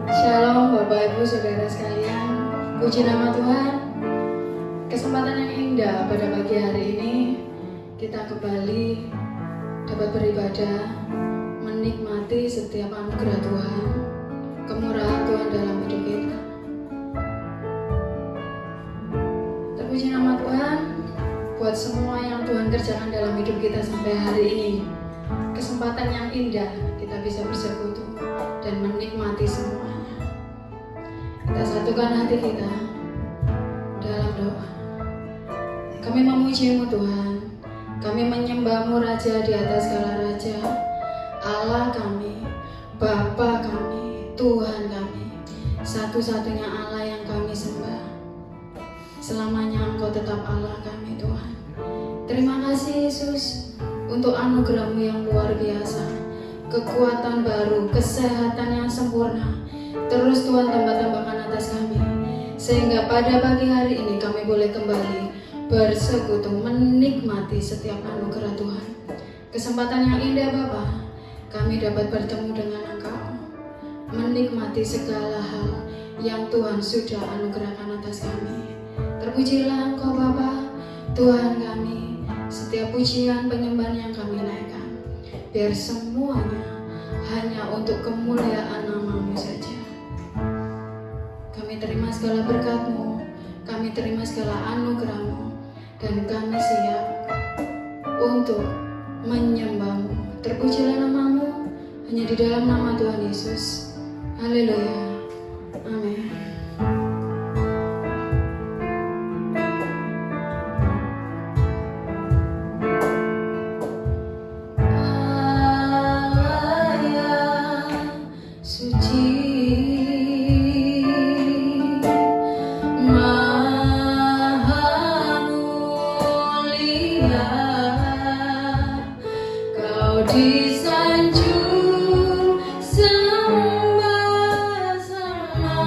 Shalom Bapak Ibu Saudara sekalian, puji nama Tuhan. Kesempatan yang indah pada pagi hari ini kita kembali dapat beribadah, menikmati setiap anugerah Tuhan, kemurahan Tuhan dalam hidup kita. Terpuji nama Tuhan buat semua yang Tuhan kerjakan dalam hidup kita sampai hari ini. Kesempatan yang indah kita bisa bersekutu dan menikmati semuanya. Kita satukan hati kita dalam doa. Kami memuji-Mu Tuhan, kami menyembah-Mu Raja di atas segala raja, Allah kami, Bapa kami, Tuhan kami, satu-satunya Allah yang kami sembah. Selamanya Engkau tetap Allah kami Tuhan. Terima kasih Yesus untuk anugerah-Mu yang luar biasa, kekuatan baru, kesehatan yang sempurna. Terus Tuhan tambah-tambahkan atas kami, sehingga pada pagi hari ini kami boleh kembali bersekutu menikmati setiap anugerah Tuhan. Kesempatan yang indah Bapa, kami dapat bertemu dengan Engkau, menikmati segala hal yang Tuhan sudah anugerahkan atas kami. Terpujilah Engkau Bapa, Tuhan kami. Setiap pujian penyembahan yang kami naikkan, biar semuanya hanya untuk kemuliaan nama-Mu saja. Kami terima segala berkat-Mu, kami terima segala anugerah-Mu, dan kami siap untuk menyembah-Mu. Terpujilah nama-Mu hanya di dalam nama Tuhan Yesus. Haleluya. Amin. Disanjung sembah sama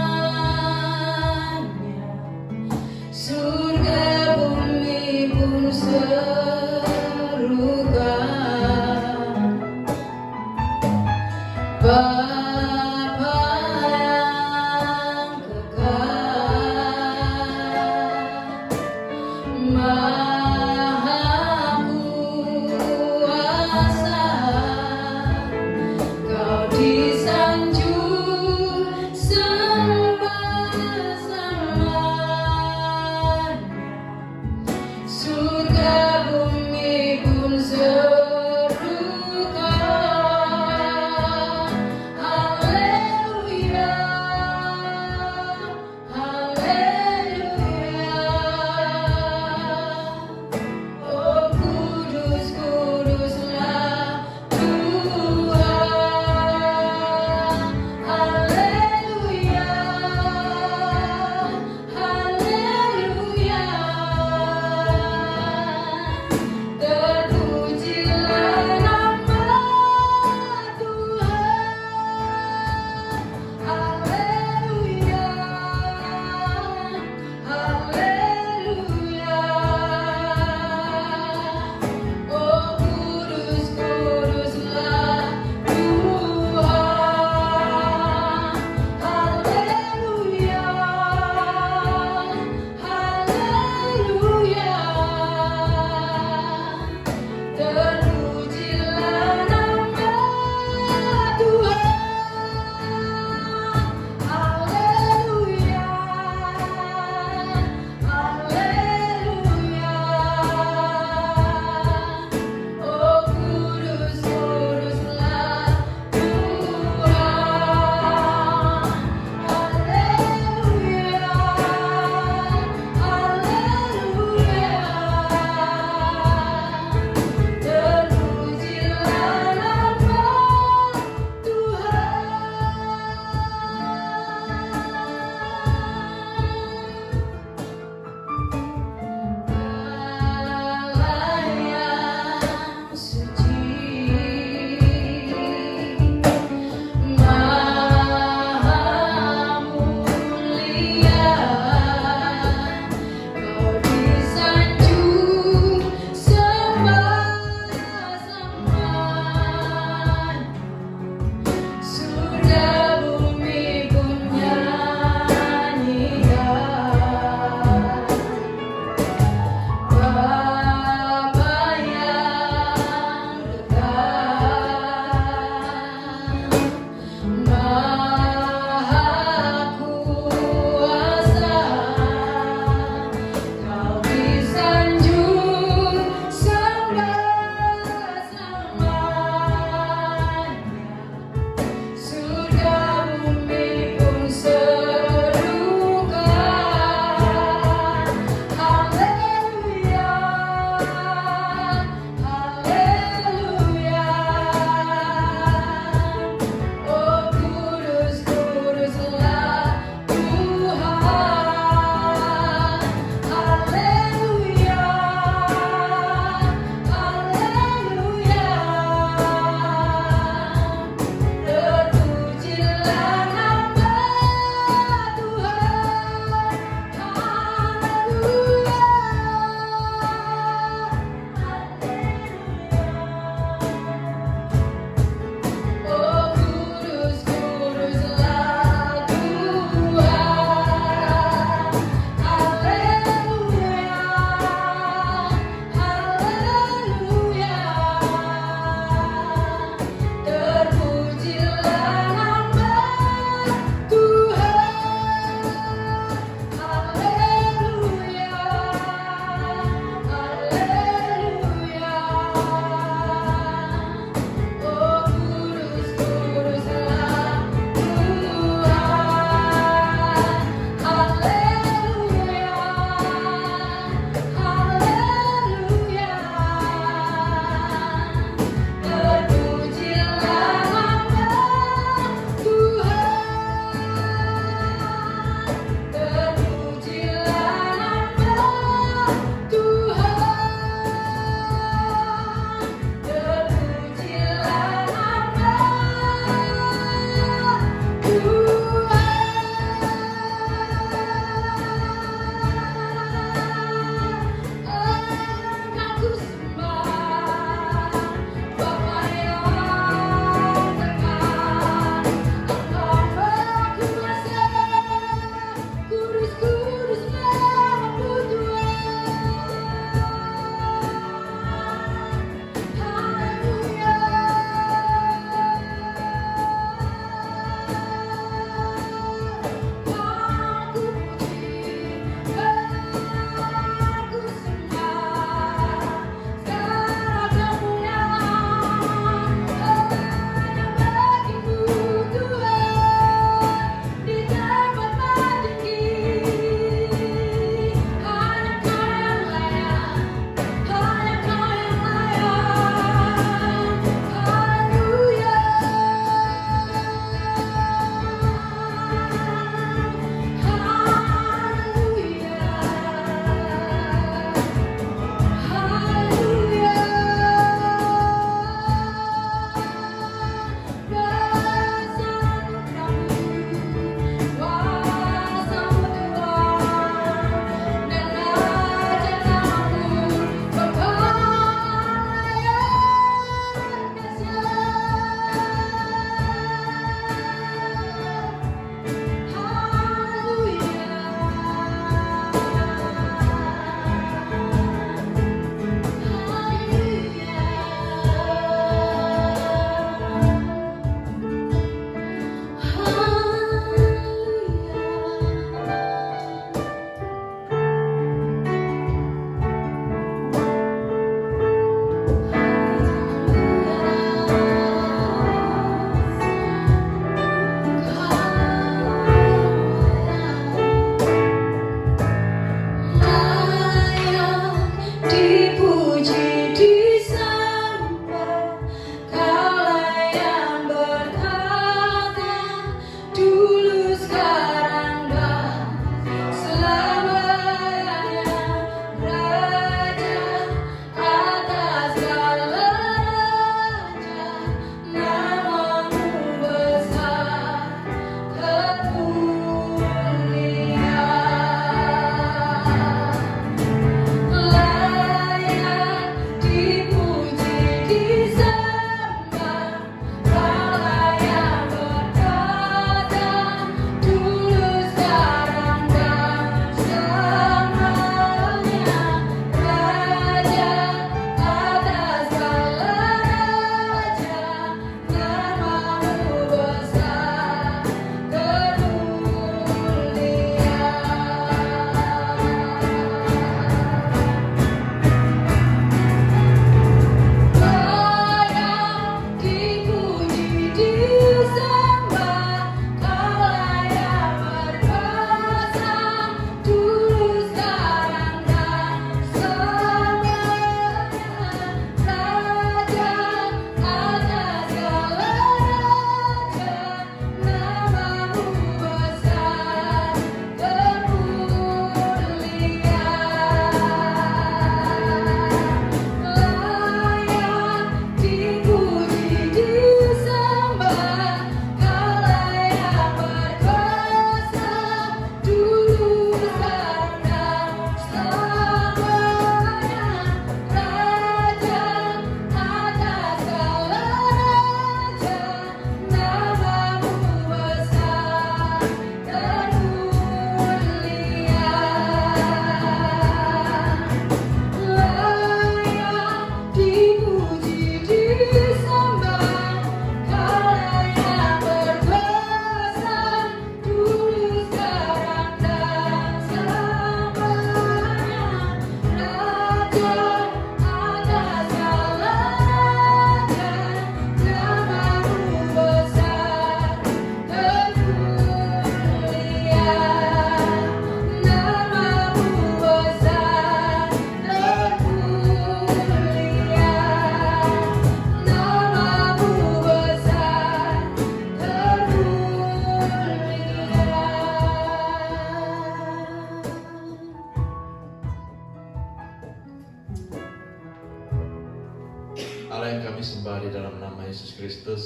Yesus Kristus,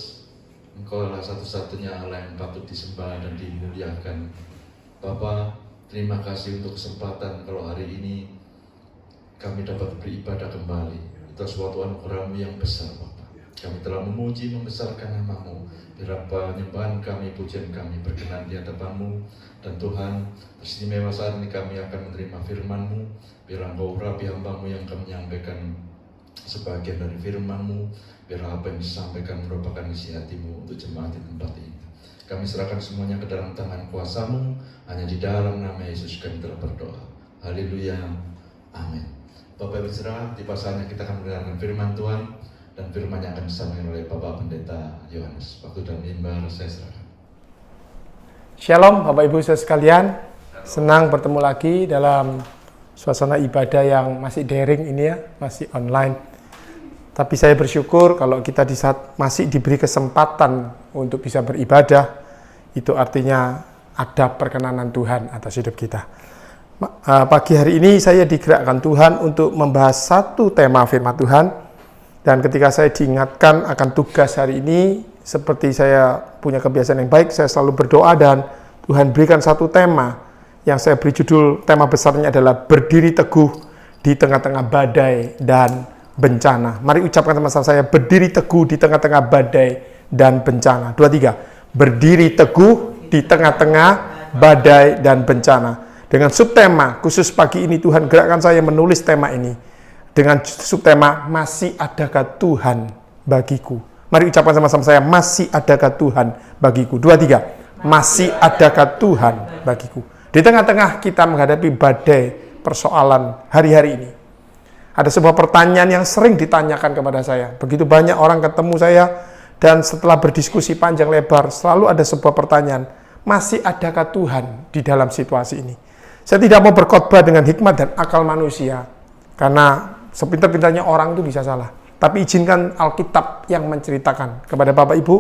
Engkau adalah satu-satunya Allah yang patut disembah dan dimuliakan. Bapa, terima kasih untuk kesempatan kalau hari ini kami dapat beribadah kembali. Itu suatu anugerah-Mu yang besar, Bapa. Kami telah memuji, membesarkan nama-Mu. Biar penyembahan kami, pujian kami berkenan di hadapan-Mu. Dan Tuhan, istimewa saat ini kami akan menerima firman-Mu. Biar Engkau urapi hamba-Mu yang akan menyampaikan sebagian dari firman-Mu. Biar apa yang disampaikan merupakan isi hati-Mu untuk jemaat di tempat ini. Kami serahkan semuanya ke dalam tangan kuasa-Mu. Hanya di dalam nama Yesus kami telah berdoa. Haleluya. Amin. Bapak Ibu Saudara, tiba saatnya kita akan mendengarkan firman Tuhan. Dan firman yang akan disampaikan oleh Bapak Pendeta Yohanes. Waktu dan mimbar saya serahkan. Shalom Bapak Ibu saudara sekalian. Senang bertemu lagi dalam suasana ibadah yang masih daring ini ya, masih online. Tapi saya bersyukur kalau kita di saat masih diberi kesempatan untuk bisa beribadah, itu artinya ada perkenanan Tuhan atas hidup kita. Pagi hari ini saya digerakkan Tuhan untuk membahas satu tema firman Tuhan. Dan ketika saya diingatkan akan tugas hari ini, seperti saya punya kebiasaan yang baik, saya selalu berdoa dan Tuhan berikan satu tema yang saya beri judul, tema besarnya adalah berdiri teguh di tengah-tengah badai dan bencana. Mari ucapkan sama saya, berdiri teguh di tengah-tengah badai dan bencana. 2, 3. Berdiri teguh di tengah-tengah badai dan bencana. Dengan subtema khusus pagi ini Tuhan gerakkan saya menulis tema ini. Dengan subtema, masih adakah Tuhan bagiku? Mari ucapkan sama-sama saya, masih adakah Tuhan bagiku? 2, 3. Masih adakah Tuhan bagiku? Di tengah-tengah kita menghadapi badai persoalan hari-hari ini. Ada sebuah pertanyaan yang sering ditanyakan kepada saya. Begitu banyak orang ketemu saya, dan setelah berdiskusi panjang lebar, selalu ada sebuah pertanyaan, masih adakah Tuhan di dalam situasi ini? Saya tidak mau berkhotbah dengan hikmat dan akal manusia, karena sepintar-pintarnya orang itu bisa salah. Tapi izinkan Alkitab yang menceritakan kepada Bapak Ibu.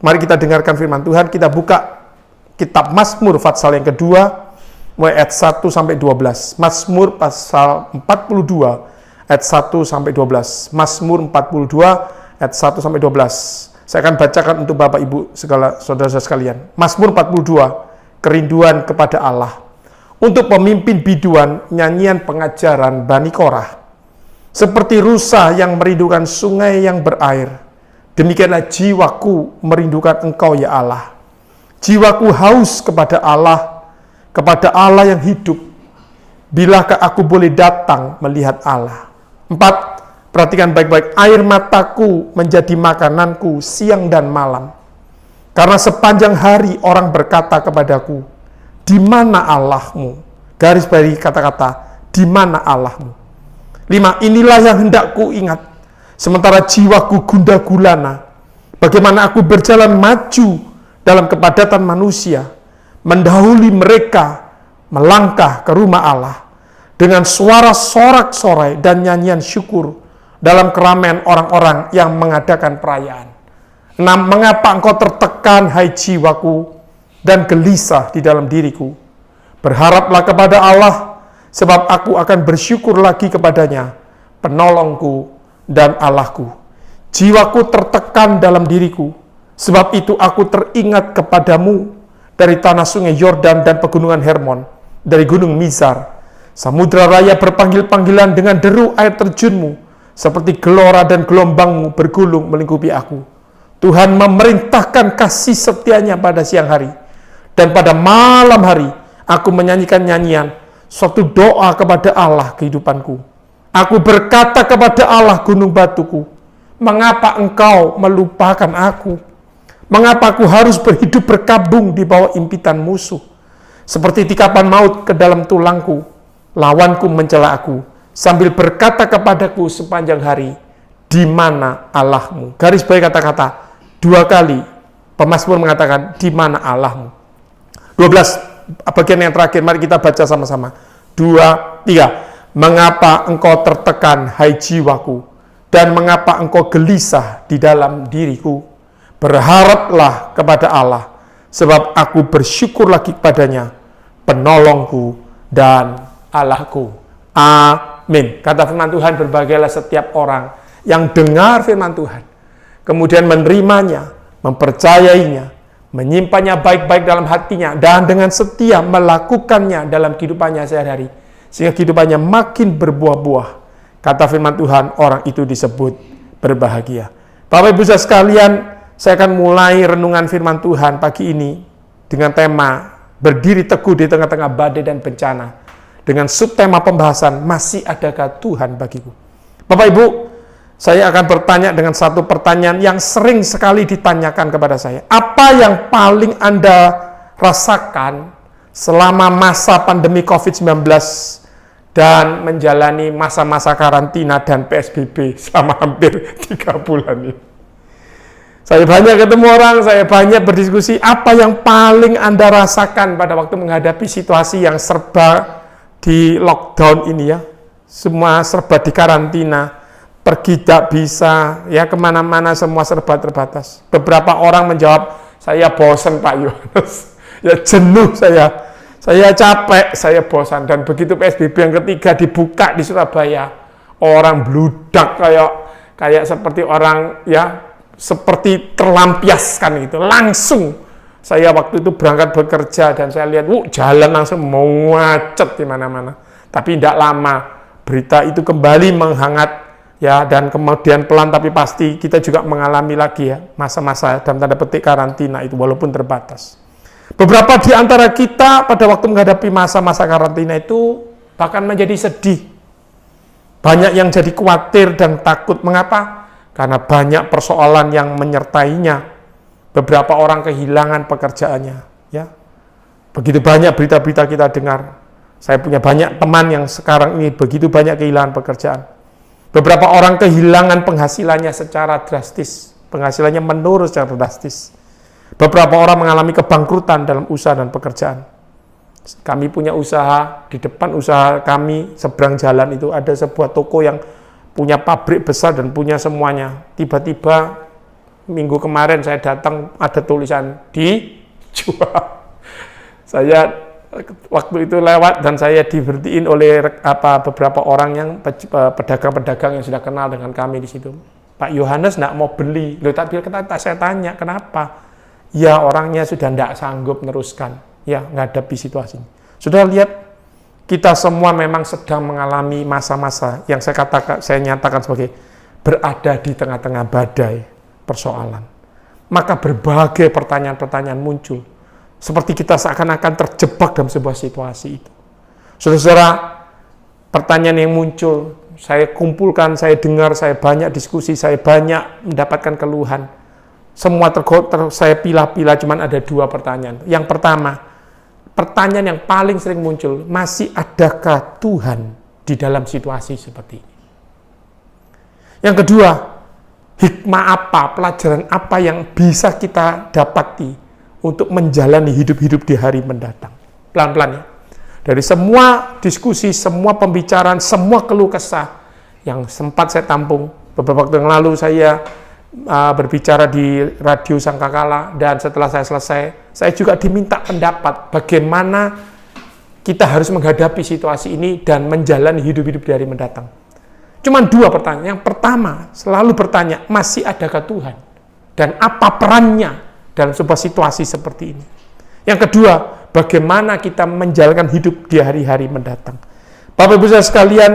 Mari kita dengarkan firman Tuhan. Kita buka kitab Mazmur pasal yang kedua, mulai ayat 1 sampai 12. Mazmur pasal 42 ayat 1 sampai 12. Mazmur 42 ayat 1 sampai 12. Saya akan bacakan untuk Bapak Ibu segala saudara-saudara sekalian. Mazmur 42, kerinduan kepada Allah. Untuk pemimpin biduan, nyanyian pengajaran Bani Korah. Seperti rusa yang merindukan sungai yang berair, demikianlah jiwaku merindukan Engkau ya Allah. Jiwaku haus kepada Allah yang hidup. Bilakah aku boleh datang melihat Allah? 4. Perhatikan baik-baik, air mataku menjadi makananku siang dan malam. Karena sepanjang hari orang berkata kepadaku, di mana Allahmu? Garis bawahi kata-kata, di mana Allahmu? 5. Inilah yang hendak ku ingat, sementara jiwaku gundah gulana. Bagaimana aku berjalan maju dalam kepadatan manusia, mendahului mereka melangkah ke rumah Allah, dengan suara sorak-sorai dan nyanyian syukur dalam keramaian orang-orang yang mengadakan perayaan. 6. Mengapa engkau tertekan, hai jiwaku, dan gelisah di dalam diriku? Berharaplah kepada Allah, sebab aku akan bersyukur lagi kepadanya, penolongku dan Allahku. Jiwaku tertekan dalam diriku, sebab itu aku teringat kepadamu dari tanah sungai Yordan dan pegunungan Hermon, dari gunung Mizar. Samudra raya berpanggil-panggilan dengan deru air terjunmu, seperti gelora dan gelombangmu bergulung melingkupi aku. Tuhan memerintahkan kasih setianya pada siang hari, dan pada malam hari aku menyanyikan nyanyian, suatu doa kepada Allah kehidupanku. Aku berkata kepada Allah gunung batuku, mengapa engkau melupakan aku? Mengapa aku harus berhidup berkabung di bawah impitan musuh? Seperti tikapan maut ke dalam tulangku, lawanku mencela aku, sambil berkata kepadaku sepanjang hari, di mana Allahmu? Garis bawahi kata-kata, 2 kali pemazmur mengatakan, di mana Allahmu? 12. Bagian yang terakhir, mari kita baca sama-sama. 2, 3. Mengapa engkau tertekan, hai jiwaku, dan mengapa engkau gelisah di dalam diriku? Berharaplah kepada Allah, sebab aku bersyukur lagi kepadanya, penolongku dan Allahku. Amin. Kata firman Tuhan, berbahagialah setiap orang yang dengar firman Tuhan, kemudian menerimanya, mempercayainya, menyimpannya baik-baik dalam hatinya, dan dengan setia melakukannya dalam kehidupannya sehari-hari, sehingga kehidupannya makin berbuah-buah. Kata firman Tuhan, orang itu disebut berbahagia. Bapak Ibu saudara sekalian, saya akan mulai renungan firman Tuhan pagi ini dengan tema berdiri teguh di tengah-tengah badai dan bencana, dengan subtema pembahasan masih adakah Tuhan bagiku. Bapak Ibu, saya akan bertanya dengan satu pertanyaan yang sering sekali ditanyakan kepada saya. Apa yang paling Anda rasakan selama masa pandemi COVID-19 dan menjalani masa-masa karantina dan PSBB selama hampir 3 bulan ini? Saya banyak ketemu orang, saya banyak berdiskusi, apa yang paling Anda rasakan pada waktu menghadapi situasi yang serba di lockdown ini ya. Semua serba di karantina, pergi tidak bisa, ya kemana-mana semua serba terbatas. Beberapa orang menjawab, saya bosan Pak Yohanes, ya jenuh saya capek, saya bosan. Dan begitu PSBB yang ketiga dibuka di Surabaya, orang bludak kayak seperti orang ya, seperti terlampiaskan gitu. Langsung saya waktu itu berangkat bekerja dan saya lihat, jalan langsung mau macet di mana-mana. Tapi tidak lama berita itu kembali menghangat ya, dan kemudian pelan tapi pasti kita juga mengalami lagi ya masa-masa dalam tanda petik karantina itu walaupun terbatas. Beberapa di antara kita pada waktu menghadapi masa-masa karantina itu bahkan menjadi sedih. Banyak yang jadi khawatir dan takut. Mengapa? Karena banyak persoalan yang menyertainya. Beberapa orang kehilangan pekerjaannya. Ya, begitu banyak berita-berita kita dengar. Saya punya banyak teman yang sekarang ini begitu banyak kehilangan pekerjaan. Beberapa orang kehilangan penghasilannya secara drastis. Penghasilannya menurun secara drastis. Beberapa orang mengalami kebangkrutan dalam usaha dan pekerjaan. Kami punya usaha, di depan usaha kami, seberang jalan itu ada sebuah toko yang punya pabrik besar dan punya semuanya. Tiba-tiba minggu kemarin saya datang ada tulisan dijual. Saya waktu itu lewat dan saya diberhentiin oleh beberapa orang yang pedagang-pedagang yang sudah kenal dengan kami di situ. Pak Yohanes tidak mau beli. Loh, tapi saya tanya kenapa? Ya orangnya sudah tidak sanggup meneruskan ya menghadapi situasi ini. Sudah lihat, kita semua memang sedang mengalami masa-masa yang saya nyatakan sebagai berada di tengah-tengah badai persoalan. Maka berbagai pertanyaan-pertanyaan muncul. Seperti kita seakan-akan terjebak dalam sebuah situasi itu. Saudara-saudara, pertanyaan yang muncul, saya kumpulkan, saya dengar, saya banyak diskusi, saya banyak mendapatkan keluhan. Semua saya pilah-pilah, cuman ada 2 pertanyaan. Yang pertama, pertanyaan yang paling sering muncul, masih adakah Tuhan di dalam situasi seperti ini? Yang kedua, hikmah apa, pelajaran apa yang bisa kita dapati untuk menjalani hidup-hidup di hari mendatang? Pelan-pelan ya. Dari semua diskusi, semua pembicaraan, semua keluh kesah yang sempat saya tampung. Beberapa waktu yang lalu saya berbicara di radio Sangkakala, dan setelah saya selesai, saya juga diminta pendapat bagaimana kita harus menghadapi situasi ini dan menjalani hidup-hidup di hari mendatang. Cuman 2 pertanyaan. Yang pertama, selalu bertanya, masih adakah Tuhan? Dan apa perannya dalam sebuah situasi seperti ini? Yang kedua, bagaimana kita menjalankan hidup di hari-hari mendatang? Bapak Ibu saudara sekalian,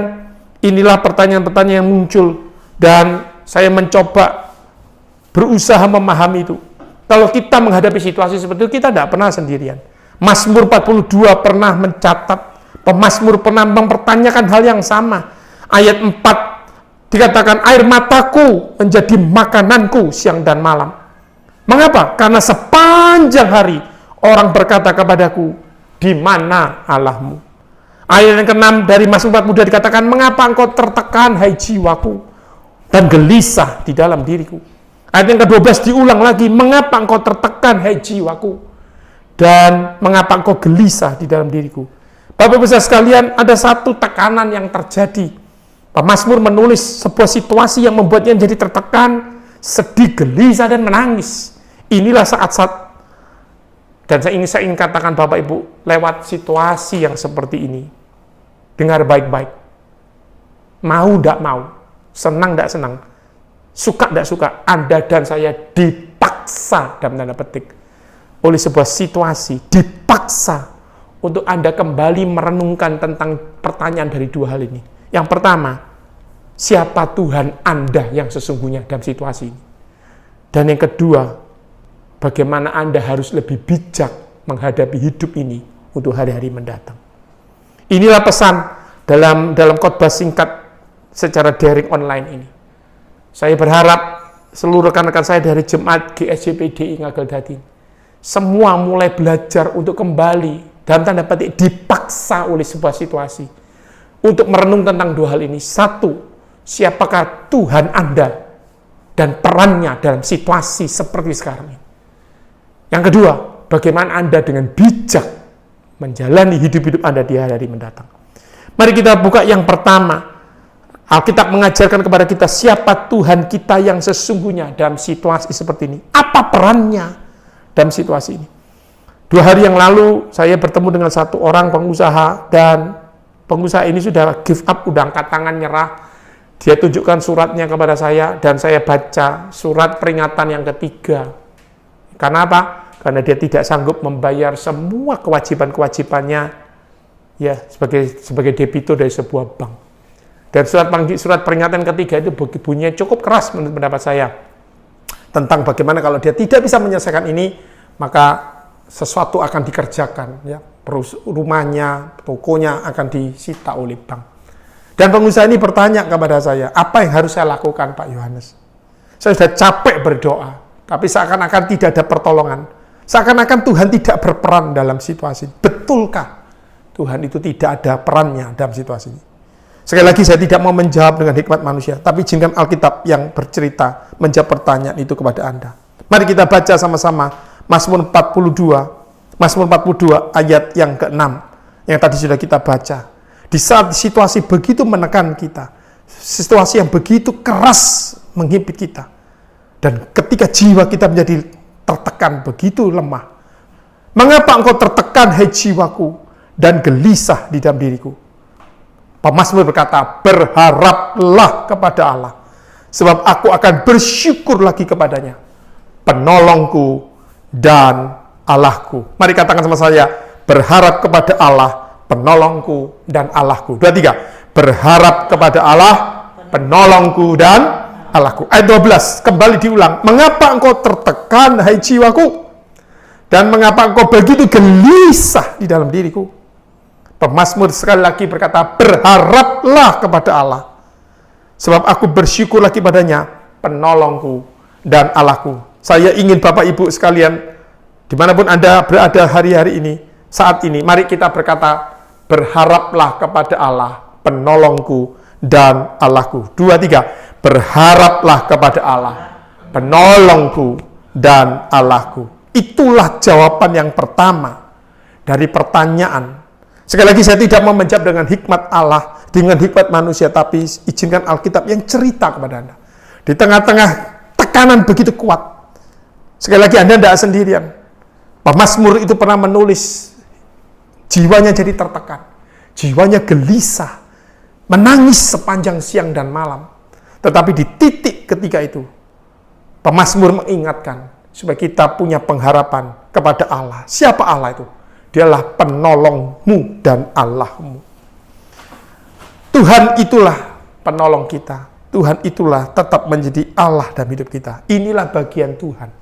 inilah pertanyaan-pertanyaan yang muncul, dan saya mencoba berusaha memahami itu. Kalau kita menghadapi situasi seperti itu, kita tidak pernah sendirian. Mazmur 42 pernah mencatat, pemazmur pernah mempertanyakan hal yang sama. Ayat 4 dikatakan, air mataku menjadi makananku siang dan malam. Mengapa? Karena sepanjang hari orang berkata kepadaku, di mana Allahmu? Ayat yang ke-6 dari Mazmur 42 dikatakan, mengapa engkau tertekan hai jiwaku dan gelisah di dalam diriku? Ayat yang ke-12 diulang lagi, mengapa engkau tertekan hai jiwaku dan mengapa engkau gelisah di dalam diriku? Bapak Ibu sekalian, ada satu tekanan yang terjadi. Pemazmur menulis sebuah situasi yang membuatnya jadi tertekan, sedih, gelisah, dan menangis. Inilah saat-saat, dan saya ingin katakan Bapak Ibu, lewat situasi yang seperti ini, dengar baik-baik. Mau tidak mau, senang tidak senang, suka tidak suka, Anda dan saya dipaksa dalam tanda petik oleh sebuah situasi, dipaksa untuk Anda kembali merenungkan tentang pertanyaan dari dua hal ini. Yang pertama, siapa Tuhan Anda yang sesungguhnya dalam situasi ini? Dan yang kedua, bagaimana Anda harus lebih bijak menghadapi hidup ini untuk hari-hari mendatang. Inilah pesan dalam khotbah singkat secara daring online ini. Saya berharap seluruh rekan-rekan saya dari Jemaat GSJPDI Ngagel-Dadi semua mulai belajar untuk kembali dalam tanda petik dipaksa oleh sebuah situasi untuk merenung tentang dua hal ini. Satu, siapakah Tuhan Anda dan perannya dalam situasi seperti sekarang ini. Yang kedua, bagaimana Anda dengan bijak menjalani hidup-hidup Anda di hari-hari mendatang. Mari kita buka yang pertama. Alkitab mengajarkan kepada kita siapa Tuhan kita yang sesungguhnya dalam situasi seperti ini. Apa perannya dalam situasi ini. 2 hari yang lalu saya bertemu dengan satu orang pengusaha, dan pengusaha ini sudah give up, udah angkat tangan nyerah. Dia tunjukkan suratnya kepada saya dan saya baca surat peringatan yang ketiga. Karena apa? Karena dia tidak sanggup membayar semua kewajiban-kewajibannya ya sebagai debitur dari sebuah bank. Dan surat peringatan ketiga itu bunyinya cukup keras menurut pendapat saya. Tentang bagaimana kalau dia tidak bisa menyelesaikan ini, maka sesuatu akan dikerjakan, ya, rumahnya, tokonya akan disita oleh bank. Dan pengusaha ini bertanya kepada saya, apa yang harus saya lakukan, Pak Yohanes? Saya sudah capek berdoa, tapi seakan-akan tidak ada pertolongan. Seakan-akan Tuhan tidak berperan dalam situasi. Betulkah Tuhan itu tidak ada perannya dalam situasi ini? Sekali lagi saya tidak mau menjawab dengan hikmat manusia, tapi izinkan Alkitab yang bercerita menjawab pertanyaan itu kepada Anda. Mari kita baca sama-sama Mazmur 42 ayat yang ke-6 yang tadi sudah kita baca. Di saat situasi begitu menekan kita, situasi yang begitu keras menghimpit kita, dan ketika jiwa kita menjadi tertekan begitu lemah, mengapa engkau tertekan, hai jiwaku, dan gelisah di dalam diriku? Pemazmur berkata, berharaplah kepada Allah, sebab aku akan bersyukur lagi kepadanya, penolongku dan Allahku. Mari katakan sama saya, berharap kepada Allah, penolongku dan Allahku. 2, 3, berharap kepada Allah, penolongku dan Allahku. Ayat 12, kembali diulang, mengapa engkau tertekan, hai jiwaku, dan mengapa engkau begitu gelisah di dalam diriku? Pemazmur sekali lagi berkata, berharaplah kepada Allah, sebab aku bersyukur lagi padanya, penolongku dan Allahku. Saya ingin Bapak Ibu sekalian, dimanapun Anda berada hari-hari ini, saat ini, mari kita berkata, berharaplah kepada Allah, penolongku dan Allahku. 2, 3, berharaplah kepada Allah, penolongku dan Allahku. Itulah jawaban yang pertama dari pertanyaan. Sekali lagi saya tidak mau menjawab dengan hikmat Allah, dengan hikmat manusia, tapi izinkan Alkitab yang cerita kepada Anda. Di tengah-tengah tekanan begitu kuat, sekali lagi Anda tidak sendirian. Pemazmur itu pernah menulis, jiwanya jadi tertekan, jiwanya gelisah, menangis sepanjang siang dan malam. Tetapi di titik ketika itu, pemazmur mengingatkan supaya kita punya pengharapan kepada Allah. Siapa Allah itu? Dialah penolongmu dan Allahmu. Tuhan itulah penolong kita. Tuhan itulah tetap menjadi Allah dalam hidup kita. Inilah bagian Tuhan.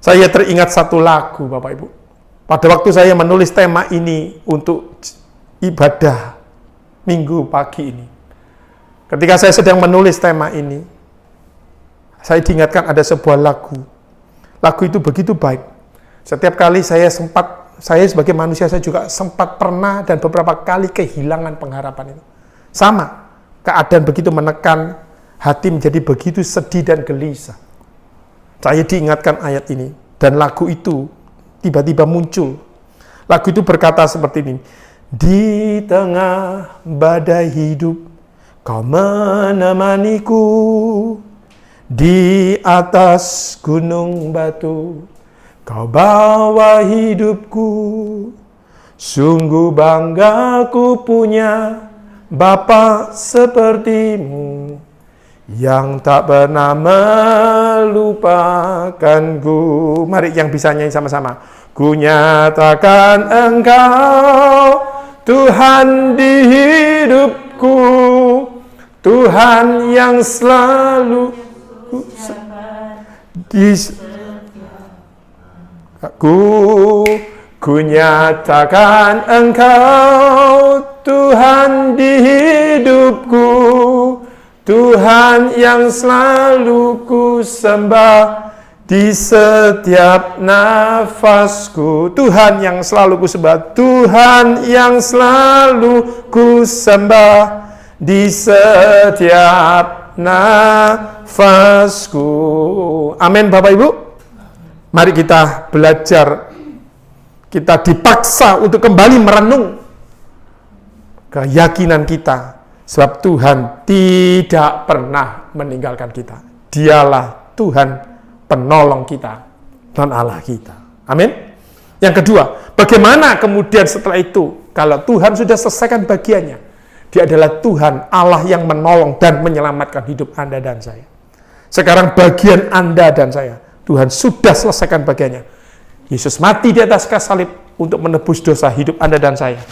Saya teringat satu lagu, Bapak Ibu. Pada waktu saya menulis tema ini untuk ibadah minggu pagi ini. Ketika saya sedang menulis tema ini, saya diingatkan ada sebuah lagu. Lagu itu begitu baik. Setiap kali saya sebagai manusia, saya juga sempat pernah dan beberapa kali kehilangan pengharapan itu. Sama, keadaan begitu menekan, hati menjadi begitu sedih dan gelisah. Saya diingatkan ayat ini, dan lagu itu tiba-tiba muncul. Lagu itu berkata seperti ini, di tengah badai hidup, kau menemaniku, di atas gunung batu, kau bawa hidupku, sungguh bangga ku punya Bapa sepertimu, yang tak pernah melupakanku. Mari yang bisa nyanyi sama-sama. Ku nyatakan Engkau Tuhan di hidupku, Tuhan yang selalu ku nyatakan Engkau Tuhan di hidupku, Tuhan yang selalu ku sembah di setiap nafasku. Tuhan yang selalu ku sembah, Tuhan yang selalu ku sembah di setiap nafasku. Amin Bapak Ibu. Mari kita belajar. Kita dipaksa untuk kembali merenung keyakinan kita, sebab Tuhan tidak pernah meninggalkan kita. Dialah Tuhan penolong kita dan Allah kita. Amin. Yang kedua, bagaimana kemudian setelah itu kalau Tuhan sudah selesaikan bagiannya? Dia adalah Tuhan Allah yang menolong dan menyelamatkan hidup Anda dan saya. Sekarang bagian Anda dan saya, Tuhan sudah selesaikan bagiannya. Yesus mati di atas kayu salib untuk menebus dosa hidup Anda dan saya.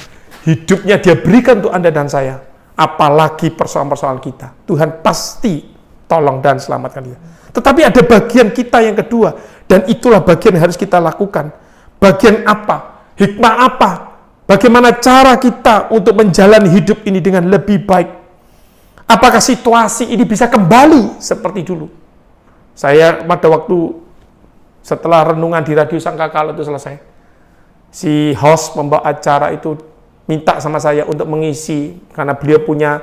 Hidupnya Dia berikan untuk Anda dan saya. Apalagi persoalan-persoalan kita. Tuhan pasti tolong dan selamatkan dia. Tetapi ada bagian kita yang kedua. Dan itulah bagian yang harus kita lakukan. Bagian apa? Hikmah apa? Bagaimana cara kita untuk menjalani hidup ini dengan lebih baik? Apakah situasi ini bisa kembali seperti dulu? Saya pada waktu setelah renungan di Radio Sangkakala itu selesai, si host pembawa acara itu minta sama saya untuk mengisi, karena beliau punya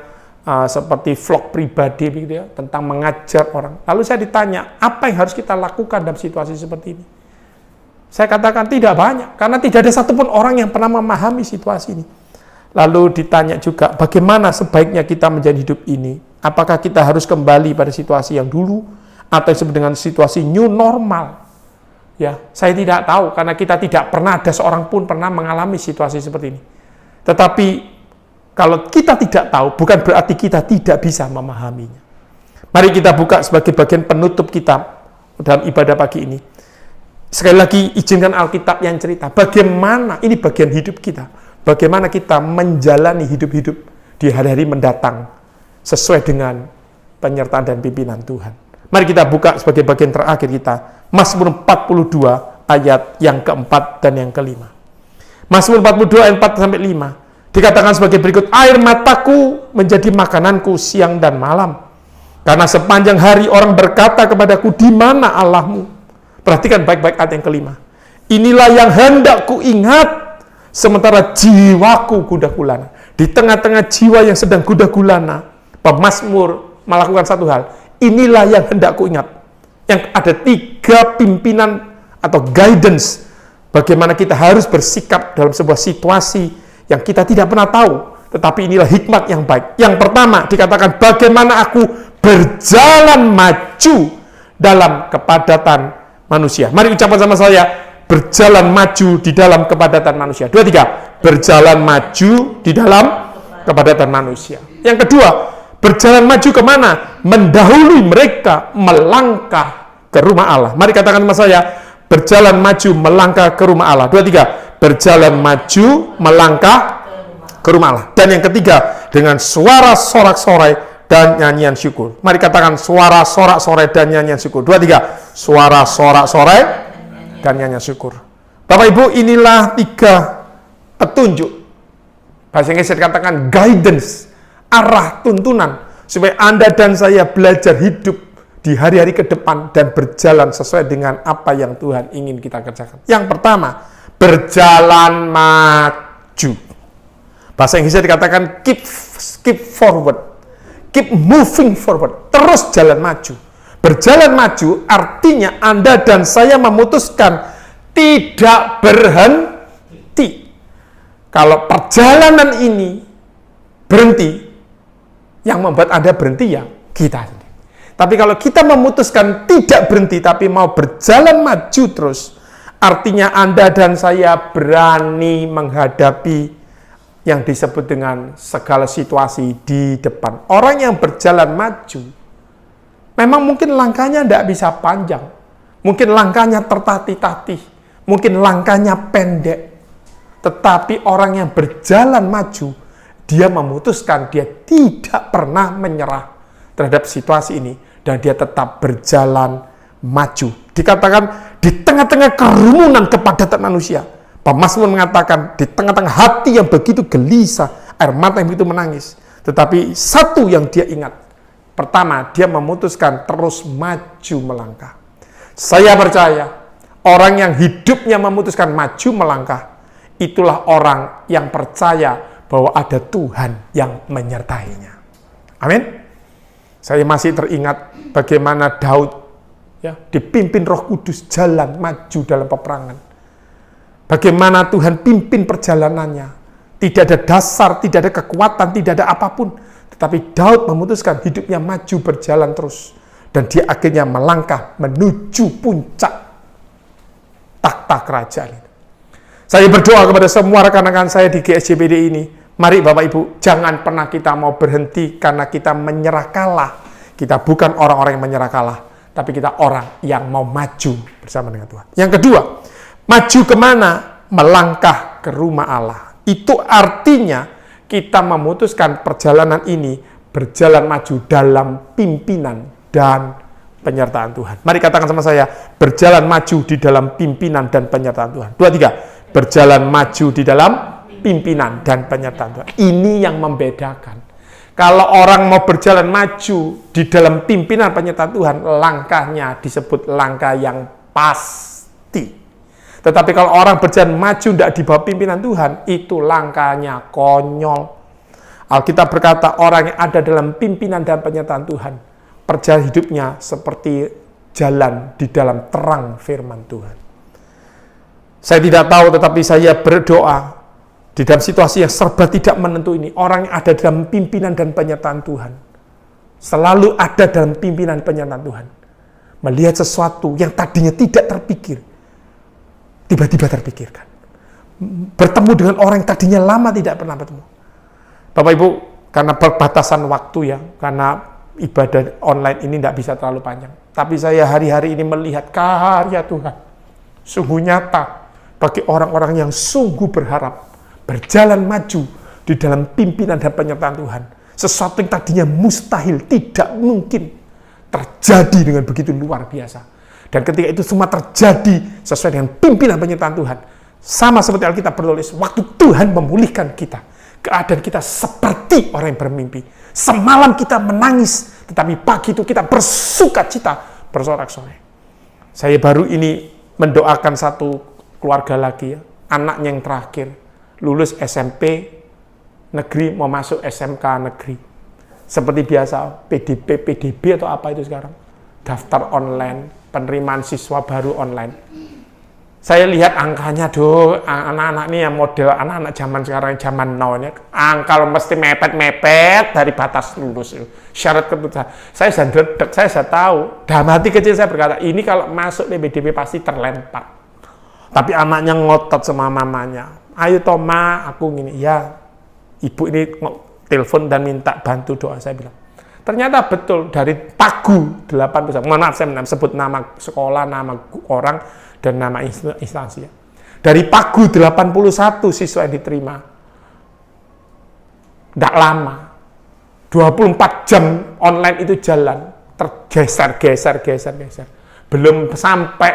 seperti vlog pribadi begitu ya, tentang mengajar orang. Lalu saya ditanya, apa yang harus kita lakukan dalam situasi seperti ini? Saya katakan tidak banyak, karena tidak ada satupun orang yang pernah memahami situasi ini. Lalu ditanya juga, bagaimana sebaiknya kita menjalani hidup ini? Apakah kita harus kembali pada situasi yang dulu, atau disebut dengan situasi new normal? Ya, saya tidak tahu, karena kita tidak pernah, ada seorang pun pernah mengalami situasi seperti ini. Tetapi kalau kita tidak tahu, bukan berarti kita tidak bisa memahaminya. Mari kita buka sebagai bagian penutup kita dalam ibadah pagi ini. Sekali lagi, izinkan Alkitab yang cerita bagaimana, ini bagian hidup kita, bagaimana kita menjalani hidup-hidup di hari-hari mendatang sesuai dengan penyertaan dan pimpinan Tuhan. Mari kita buka sebagai bagian terakhir kita, Mazmur 42 ayat yang keempat dan yang kelima. Mazmur 42 ayat 4 sampai 5 dikatakan sebagai berikut, air mataku menjadi makananku siang dan malam, karena sepanjang hari orang berkata kepadaku, di mana Allahmu? Perhatikan baik-baik ayat yang kelima. Inilah yang hendak ku ingat sementara jiwaku gundah gulana. Di tengah-tengah jiwa yang sedang gundah gulana, pemazmur melakukan satu hal. Inilah yang hendak ku ingat. Yang ada 3 pimpinan atau guidance bagaimana kita harus bersikap dalam sebuah situasi yang kita tidak pernah tahu, tetapi inilah hikmat yang baik. Yang pertama dikatakan, bagaimana aku berjalan maju dalam kepadatan manusia. Mari ucapkan sama saya, berjalan maju di dalam kepadatan manusia. 2, 3, berjalan maju di dalam kepadatan manusia. Yang kedua, berjalan maju kemana? Mendahului mereka melangkah ke rumah Allah. Mari katakan sama saya, berjalan maju melangkah ke rumah Allah. 2, 3, berjalan maju melangkah ke rumah Allah. Dan yang ketiga, dengan suara sorak-sorai dan nyanyian syukur. Mari katakan suara sorak-sorai dan nyanyian syukur. 2, 3, suara sorak-sorai dan nyanyian syukur. Bapak Ibu, inilah 3 petunjuk. Bahasa Inggris dikatakan guidance, arah tuntunan, supaya Anda dan saya belajar hidup di hari-hari ke depan dan berjalan sesuai dengan apa yang Tuhan ingin kita kerjakan. Yang pertama, berjalan maju. Bahasa Inggrisnya dikatakan keep forward, keep moving forward, terus jalan maju. Berjalan maju artinya Anda dan saya memutuskan tidak berhenti. Kalau perjalanan ini berhenti, yang membuat Anda berhenti ya kita sendiri. Tapi kalau kita memutuskan tidak berhenti, tapi mau berjalan maju terus, artinya Anda dan saya berani menghadapi yang disebut dengan segala situasi di depan. Orang yang berjalan maju Memang mungkin langkahnya tidak bisa panjang. Mungkin langkahnya tertatih-tatih. Mungkin langkahnya pendek. Tetapi orang yang berjalan maju, dia memutuskan dia tidak pernah menyerah terhadap situasi ini. Dan dia tetap berjalan maju. Dikatakan di tengah-tengah kerumunan kepadatan manusia. Pemazmur mengatakan di tengah-tengah hati yang begitu gelisah, air mata yang begitu menangis. Tetapi satu yang dia ingat. Pertama, dia memutuskan terus maju melangkah. Saya percaya, orang yang hidupnya memutuskan maju melangkah, itulah orang yang percaya bahwa ada Tuhan yang menyertainya. Amin. Saya masih teringat bagaimana Daud ya, dipimpin Roh Kudus jalan maju dalam peperangan. Bagaimana Tuhan pimpin perjalanannya. Tidak ada dasar, tidak ada kekuatan, tidak ada apapun. Tetapi Daud memutuskan hidupnya maju berjalan terus. Dan dia akhirnya melangkah menuju puncak takhta kerajaan itu. Saya berdoa kepada semua rekan-rekan saya di GSJPD ini. Mari Bapak Ibu, jangan pernah kita mau berhenti karena kita menyerah kalah. Kita bukan orang-orang yang menyerah kalah, tapi kita orang yang mau maju bersama dengan Tuhan. Yang kedua, maju kemana? Melangkah ke rumah Allah. Itu artinya kita memutuskan perjalanan ini berjalan maju dalam pimpinan dan penyertaan Tuhan. Mari katakan sama saya, berjalan maju di dalam pimpinan dan penyertaan Tuhan. 2, 3. Berjalan maju di dalam pimpinan dan penyertaan Tuhan. Ini yang membedakan. Kalau orang mau berjalan maju di dalam pimpinan penyertaan Tuhan, langkahnya disebut langkah yang pasti. Tetapi kalau orang berjalan maju tidak di bawah pimpinan Tuhan, itu langkahnya konyol. Alkitab berkata orang yang ada dalam pimpinan dan penyertaan Tuhan, perjalanan hidupnya seperti jalan di dalam terang firman Tuhan. Saya tidak tahu, tetapi saya berdoa di dalam situasi yang serba tidak menentu ini, orang yang ada dalam pimpinan dan penyertaan Tuhan, selalu ada dalam pimpinan penyertaan Tuhan, melihat sesuatu yang tadinya tidak terpikir, tiba-tiba terpikirkan. Bertemu dengan orang yang tadinya lama tidak pernah bertemu. Bapak Ibu, karena perbatasan waktu ya, karena ibadah online ini tidak bisa terlalu panjang. Tapi saya hari-hari ini melihat karya Tuhan. Sungguh nyata bagi orang-orang yang sungguh berharap berjalan maju di dalam pimpinan dan penyertaan Tuhan. Sesuatu yang tadinya mustahil, tidak mungkin terjadi dengan begitu luar biasa. Dan ketika itu semua terjadi sesuai dengan pimpinan penyertaan Tuhan. Sama seperti Alkitab bertulis, waktu Tuhan memulihkan kita, keadaan kita seperti orang yang bermimpi. Semalam kita menangis, tetapi pagi itu kita bersukacita, bersorak-sorai. Saya baru ini mendoakan satu keluarga lagi ya, anaknya yang terakhir, lulus SMP negeri, mau masuk SMK negeri. Seperti biasa, PDB atau apa itu sekarang, daftar online, penerimaan siswa baru online. Saya lihat angkanya, anak-anak ini yang model anak-anak zaman sekarang, zaman now ini, angka mesti mepet-mepet dari batas lulus. Syarat keputusan. Saya sudah tahu, dalam hati kecil saya berkata, ini kalau masuk PDB pasti terlempar. Tapi anaknya ngotot sama mamanya. Ayo Toma, aku gini. Ya, ibu ini telepon dan minta bantu doa, saya bilang. Ternyata betul, dari pagu 80%. Mohon maaf, saya sebut nama sekolah, nama orang, dan nama instansi. Dari pagu 81 siswa yang diterima. Tidak lama. 24 jam online itu jalan. Tergeser. Belum sampai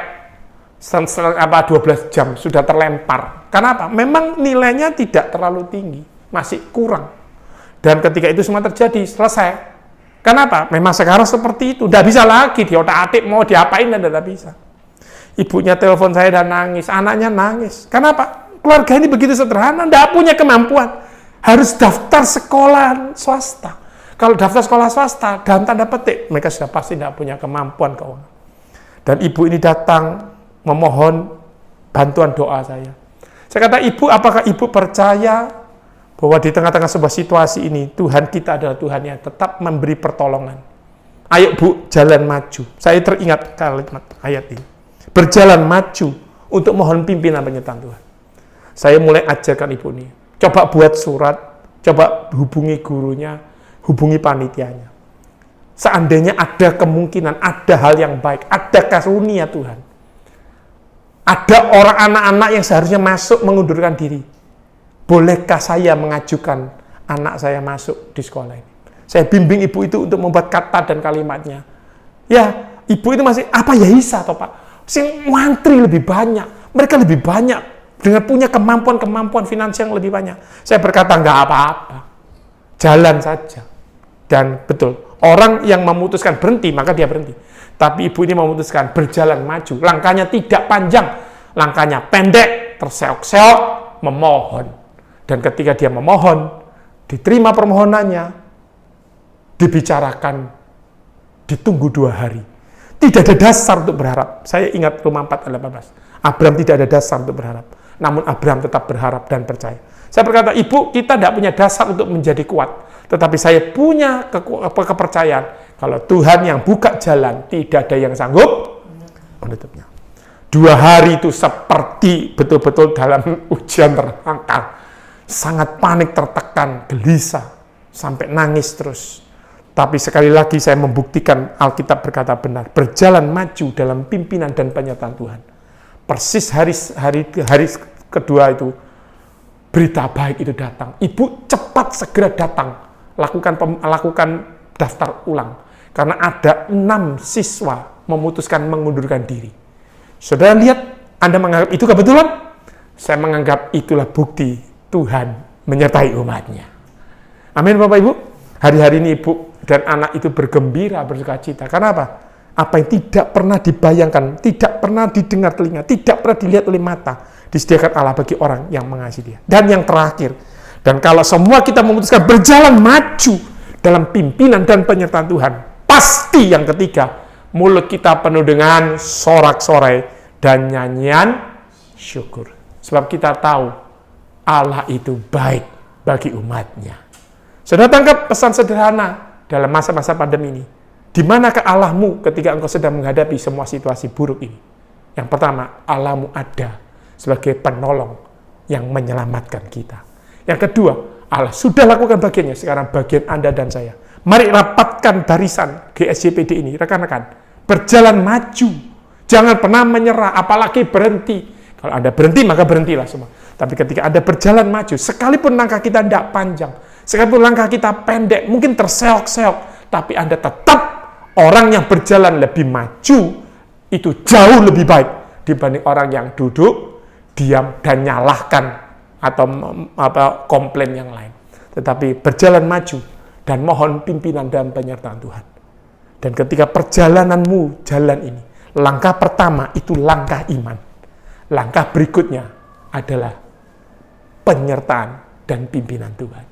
12 jam sudah terlempar. Kenapa? Memang nilainya tidak terlalu tinggi. Masih kurang. Dan ketika itu semua terjadi, selesai. Kenapa? Memang sekarang seperti itu. Tidak bisa lagi diotak-atik, mau diapain dan tidak bisa. Ibunya telepon saya dan nangis, anaknya nangis. Kenapa? Keluarga ini begitu sederhana, tidak punya kemampuan. Harus daftar sekolah swasta. Kalau daftar sekolah swasta, dalam tanda petik, mereka sudah pasti tidak punya kemampuan keuangan. Dan ibu ini datang memohon bantuan doa saya. Saya kata, ibu, apakah ibu percaya bahwa di tengah-tengah sebuah situasi ini, Tuhan kita adalah Tuhan yang tetap memberi pertolongan. Ayo Bu, jalan maju. Saya teringat kalimat ayat ini. Berjalan maju untuk mohon pimpinan penyertaan Tuhan. Saya mulai ajarkan ibu ini. Coba buat surat, coba hubungi gurunya, hubungi panitianya. Seandainya ada kemungkinan, ada hal yang baik, ada karunia Tuhan. Ada orang anak-anak yang seharusnya masuk mengundurkan diri. Bolehkah saya mengajukan anak saya masuk di sekolah ini? Saya bimbing ibu itu untuk membuat kata dan kalimatnya. Ya, ibu itu masih, apa ya bisa toh Pak? Sing ngantri lebih banyak. Mereka lebih banyak dengan punya kemampuan finansial yang lebih banyak. Saya berkata, nggak apa-apa. Jalan saja. Dan betul, orang yang memutuskan berhenti, maka dia berhenti. Tapi ibu ini memutuskan berjalan maju. Langkahnya tidak panjang, langkahnya pendek, terseok-seok, memohon. Dan ketika dia memohon, diterima permohonannya, dibicarakan, ditunggu 2 hari. Tidak ada dasar untuk berharap. Saya ingat Roma 4 ayat 18. Abraham tidak ada dasar untuk berharap. Namun Abraham tetap berharap dan percaya. Saya berkata, ibu, kita tidak punya dasar untuk menjadi kuat. Tetapi saya punya kepercayaan. Kalau Tuhan yang buka jalan, tidak ada yang sanggup menutupnya. 2 hari itu seperti betul-betul dalam ujian terangkat. Sangat panik, tertekan, gelisah. Sampai nangis terus. Tapi sekali lagi saya membuktikan Alkitab berkata benar. Berjalan maju dalam pimpinan dan penyertaan Tuhan. Persis hari kedua itu, berita baik itu datang. Ibu cepat segera datang. Lakukan daftar ulang. Karena ada 6 siswa memutuskan mengundurkan diri. Saudara lihat, Anda menganggap itu kebetulan? Saya menganggap itulah bukti Tuhan menyertai umatnya. Amin Bapak Ibu. Hari-hari ini ibu dan anak itu bergembira, bersukacita. Karena apa? Apa yang tidak pernah dibayangkan, tidak pernah didengar telinga, tidak pernah dilihat oleh mata, disediakan Allah bagi orang yang mengasihi Dia. Dan yang terakhir, dan kalau semua kita memutuskan berjalan maju dalam pimpinan dan penyertaan Tuhan, pasti yang ketiga, mulut kita penuh dengan sorak-sorai dan nyanyian syukur. Sebab kita tahu Allah itu baik bagi umatnya. Saudara tangkap pesan sederhana dalam masa-masa pandemi ini. Di manakah Allahmu ketika engkau sedang menghadapi semua situasi buruk ini? Yang pertama, Allahmu ada sebagai penolong yang menyelamatkan kita. Yang kedua, Allah sudah lakukan bagiannya, sekarang bagian Anda dan saya. Mari rapatkan barisan GSJPD ini, rekan-rekan. Berjalan maju. Jangan pernah menyerah, apalagi berhenti. Kalau Anda berhenti, maka berhentilah semua. Tapi ketika Anda berjalan maju, sekalipun langkah kita tidak panjang, sekalipun langkah kita pendek, mungkin terseok-seok, tapi Anda tetap orang yang berjalan lebih maju, itu jauh lebih baik dibanding orang yang duduk, diam, dan nyalahkan atau komplain yang lain. Tetapi berjalan maju dan mohon pimpinan dan penyertaan Tuhan. Dan ketika perjalananmu jalan ini, langkah pertama itu langkah iman. Langkah berikutnya adalah penyertaan dan pimpinan Tuhan.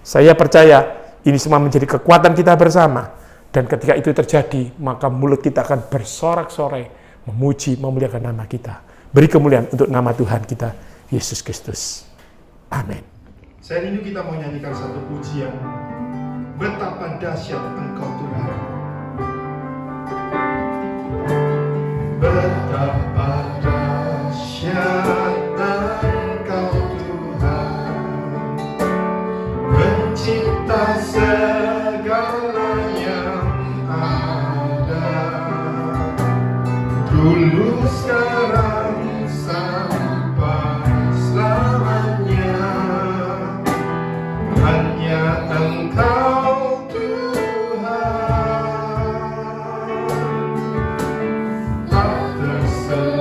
Saya percaya ini semua menjadi kekuatan kita bersama. Dan ketika itu terjadi, maka mulut kita akan bersorak-sorai, memuji, memuliakan nama kita. Beri kemuliaan untuk nama Tuhan kita, Yesus Kristus. Amin. Saya rindu kita mau nyanyikan satu pujian. Betapa dahsyat Engkau Tuhan. Betapa dahsyat Engkau Tuhan, pencipta segala yang ada, dulu sekarang sampai selamanya. Hanya Engkau Tuhan, tak terselip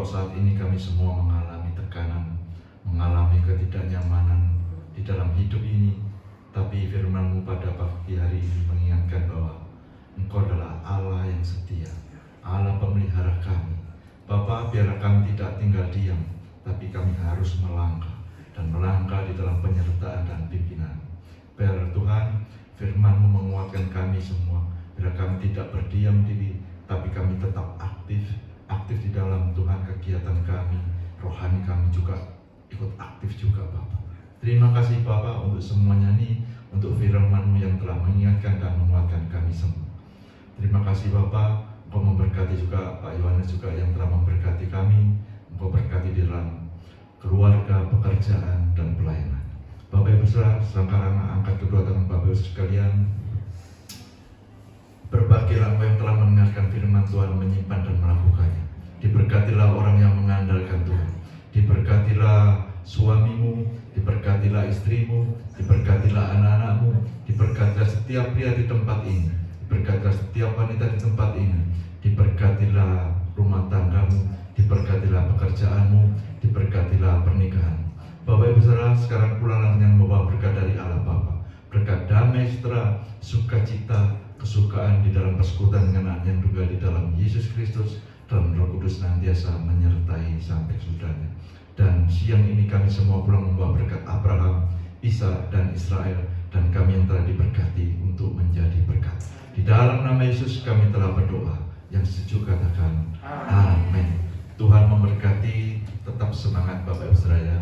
saat ini kami semua mengalami tekanan, mengalami ketidaknyamanan di dalam hidup ini, tapi firman-Mu pada pagi hari ini mengingatkan bahwa Engkau adalah Allah yang setia, Allah pemelihara kami. Bapa, biarlah kami tidak tinggal diam, tapi kami harus melangkah dan melangkah di dalam penyertaan dan pimpinan. Biar Tuhan, firman-Mu menguatkan kami semua. Biar kami tidak berdiam diri, tapi kami tetap aktif di dalam Tuhan kegiatan kami. Rohani kami juga ikut aktif juga Bapak. Terima kasih Bapak untuk semuanya ini, untuk firman-Mu yang telah mengingatkan dan menguatkan kami semua. Terima kasih Bapak, Engkau memberkati juga Pak Yohanes juga yang telah memberkati kami. Engkau berkati di dalam keluarga, pekerjaan, dan pelayanan. Bapak Ibu Saudara, sekarang angkat kedua tangan Bapak Ibu sekalian. Berbahagialah engkau yang telah mendengarkan firman Tuhan, menyimpan dan melakukannya. Diberkatilah orang yang mengandalkan Tuhan. Diberkatilah suamimu, diberkatilah istrimu, diberkatilah anak-anakmu, diberkatilah setiap pria di tempat ini, diberkatilah setiap wanita di tempat ini, diberkatilah rumah tanggamu, diberkatilah pekerjaanmu, diberkatilah pernikahanmu. Bapak Ibu Saudara, sekarang pulanglah dengan membawa berkat dari Allah Bapa, berkat damai sejahtera, sukacita, kesukaan di dalam persekutuan dengan anak yang juga di dalam Yesus Kristus, dalam Roh Kudus senantiasa menyertai sampai sudahnya. Dan siang ini kami semua pulang membawa berkat Abraham, Ishak dan Israel, dan kami yang telah diberkati untuk menjadi berkat. Di dalam nama Yesus kami telah berdoa. Yang setuju katakan amin. Tuhan memberkati. Tetap semangat Bapak Ibu Saudara.